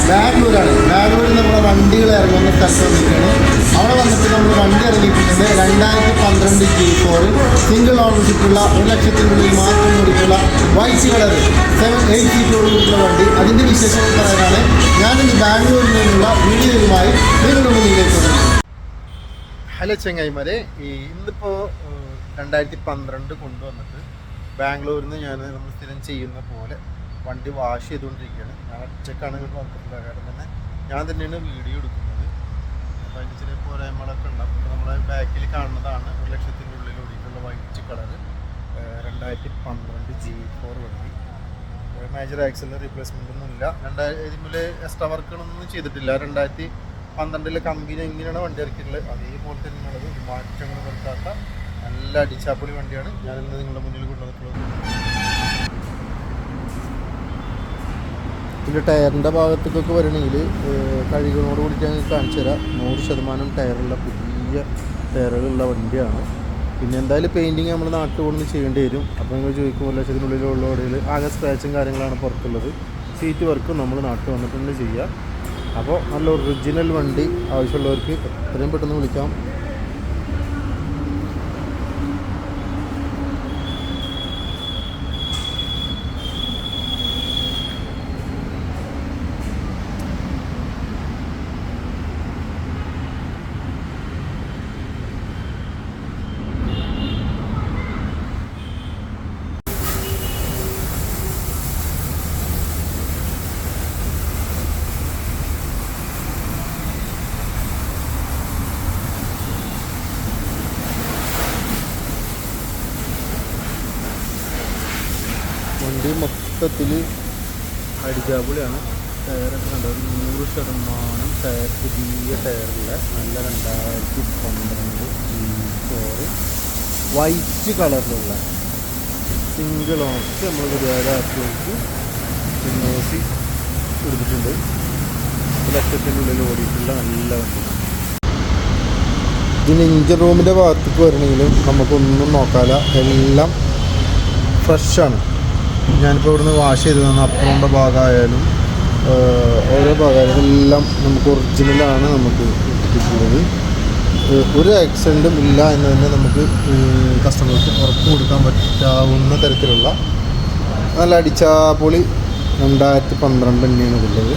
ബാംഗ്ലൂരാണ്. ബാംഗ്ലൂരിൽ നമ്മുടെ വണ്ടികൾ ഇറങ്ങുന്ന സ്ഥലത്ത് വന്നിട്ടാണ്. അവിടെ വന്നിട്ട് നമ്മൾ വണ്ടി ഇറങ്ങിയിട്ടുണ്ട്. 2012 G4 സിംഗിൾ ഓണർഷിപ്പുള്ള 1 ലക്ഷത്തിനുള്ളിൽ മാത്രം ഓടിയിട്ടുള്ള വൈറ്റ് കളർ 7-8 സീറ്റോട് കൂടിയിട്ടുള്ള വണ്ടി. അതിൻ്റെ വിശേഷങ്ങൾ പറയാനാണ് ഞാനിന്ന് ബാംഗ്ലൂരിൽ നിന്നുള്ള വീഡിയോയുമായി നിങ്ങളുടെ മുന്നിലേക്ക് വന്നത്. ഹലോ ചങ്ങായിമാരെ, ഇന്നിപ്പോൾ 2012 കൊണ്ടുവന്നിട്ട് ബാംഗ്ലൂരിൽ നിന്ന് നമ്മൾ സ്ഥിരം ചെയ്യുന്ന പോലെ വണ്ടി വാഷ് ചെയ്തുകൊണ്ടിരിക്കുകയാണ്. ഞാൻ ഒറ്റക്കാണ് ഇങ്ങോട്ട് വന്നിട്ടുള്ള കാരണം തന്നെ ഞാൻ തന്നെയാണ് വീഡിയോ എടുക്കുന്നത്. അപ്പോൾ അതിൻ്റെ ചെറിയ പോരായ്മകളൊക്കെ ഉണ്ടാകും. അപ്പോൾ നമ്മളെ ബാക്കിൽ കാണുന്നതാണ് 1 ലക്ഷത്തിൻ്റെ ഉള്ളിൽ ഓടിയിട്ടുള്ള വൈറ്റ് കളർ 2012 G4 വണ്ടി. മേജർ ആക്സിലിന് റീപ്ലേസ്മെൻ്റ് ഒന്നുമില്ല. ഇതിൽ എക്സ്ട്രാ വർക്കുകളൊന്നും ചെയ്തിട്ടില്ല. 2012 കമ്പനി എങ്ങനെയാണ് വണ്ടി ഇറക്കിയിട്ടുള്ളത് അതേപോലെ തന്നെയുള്ളത്. ഒരു മാറ്റങ്ങൾ വരുത്താത്ത നല്ല അടിച്ചാപ്പൊളി വണ്ടിയാണ് ഞാനിന്ന് നിങ്ങളുടെ മുന്നിൽ കൊണ്ടുവന്നിട്ടുള്ളത്. ഇതിൻ്റെ ടയറിൻ്റെ ഭാഗത്തേക്കൊക്കെ വരണമെങ്കിൽ കഴുകിനോട് കൂടിയിട്ട് ഞങ്ങൾക്ക് കാണിച്ചു തരാം. 100% ടയറുള്ള പുതിയ ടയറുകളുള്ള വണ്ടിയാണ്. പിന്നെ എന്തായാലും പെയിൻറ്റിങ് നമ്മൾ നാട്ടിൽ കൊണ്ടു ചെയ്യേണ്ടി വരും. അപ്പോൾ നിങ്ങൾ ചോദിക്കുമ്പോൾ 1 ലക്ഷത്തിനുള്ളിലുള്ള ഓടികൾ ആകെ സ്ക്രാച്ചും കാര്യങ്ങളാണ് പുറത്തുള്ളത്. സീറ്റ് വർക്കും നമ്മൾ നാട്ടിൽ വന്നിട്ട് തന്നെ ചെയ്യുക. അപ്പോൾ നല്ല ഒറിജിനൽ വണ്ടി ആവശ്യമുള്ളവർക്ക് എത്രയും പെട്ടെന്ന് വിളിക്കാം. വണ്ടി മൊത്തത്തിൽ അടിച്ചാപൊളിയാണ്. ടയറൊക്കെ കണ്ടത് 100% ടയർ പുതിയ ടയറുള്ള നല്ല 2012 G4 വൈറ്റ് കളറിലുള്ള സിംഗിൾ ഓണർക്ക് നമ്മൾ ഒരുപാട് ആർട്ടിക്ക് പിന്നോസി കൊടുത്തിട്ടുണ്ട്. 1 ലക്ഷത്തിനുള്ളിൽ ഓടിയിട്ടുള്ള നല്ല വണ്ടി. ഇതിന് എഞ്ചിൻ റൂമിൻ്റെ ഭാഗത്തേക്ക് വരണമെങ്കിലും നമുക്കൊന്നും നോക്കാല്ല, എല്ലാം ഫ്രഷാണ്. ഞാനിപ്പോൾ ഇവിടുന്ന് വാഷ് ചെയ്ത് തന്ന അപ്പുറത്തെ ഭാഗമായാലും ഓരോ ഭാഗമായാലും എല്ലാം നമുക്ക് ഒറിജിനലാണ് നമുക്ക് കിട്ടിയിട്ടുള്ളത്. ഒരു ആക്സിഡൻറ്റും ഇല്ല എന്ന് തന്നെ നമുക്ക് കസ്റ്റമർക്ക് ഉറപ്പ് കൊടുക്കാൻ പറ്റാവുന്ന തരത്തിലുള്ള നല്ല അടിച്ചാപ്പൊളി 2012 തന്നെയാണ് ഉള്ളത്.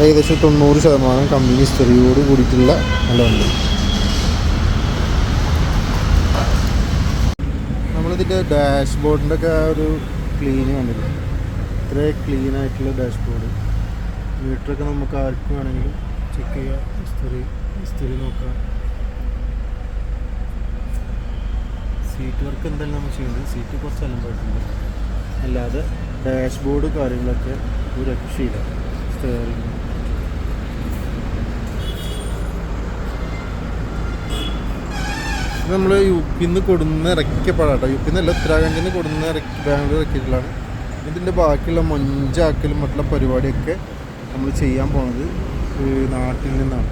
ഏകദേശം 90% കമ്പനി ഹിസ്റ്ററിയോട് കൂടിയിട്ടുള്ള നല്ല വണ്ടി. നമ്മളിതിൻ്റെ ഡാഷ്ബോർഡിൻ്റെ ഒക്കെ ആ ഒരു ക്ലീന് കണ്ടില്ല, ഇത്ര ക്ലീനായിട്ടുള്ള ഡാഷ്ബോർഡ്. മീറ്ററൊക്കെ നമുക്ക് ആർക്കും വേണമെങ്കിലും ചെക്ക് ചെയ്യുക, ഹിസ്റ്ററി നോക്കാം. സീറ്റ് വർക്ക് എന്തായാലും നമ്മൾ ചെയ്യുന്നത്, സീറ്റ് കുറച്ച് അലമ്പായിട്ടുണ്ട്. അല്ലാതെ ഡാഷ്ബോർഡ് കാര്യങ്ങളൊക്കെ ഒരു രക്ഷയില്ല. സ്റ്റെയറിങ് നമ്മൾ യുപിന്ന് കൊടുന്ന് ഇറക്കിയ പടാട്ടോ. യുപിന്നല്ല, ഉത്തരാഖണ്ഡിൽ നിന്ന് കൊടുന്ന് ഇറക്കി ബാംഗ്ലൂർ ഇറക്കിയിട്ടുള്ളതാണ്. ഇതിൻ്റെ ബാക്കിയുള്ള മൊഞ്ചാക്കലും മറ്റുള്ള പരിപാടിയൊക്കെ നമ്മൾ ചെയ്യാൻ പോണത് നാട്ടിൽ നിന്നാണ്.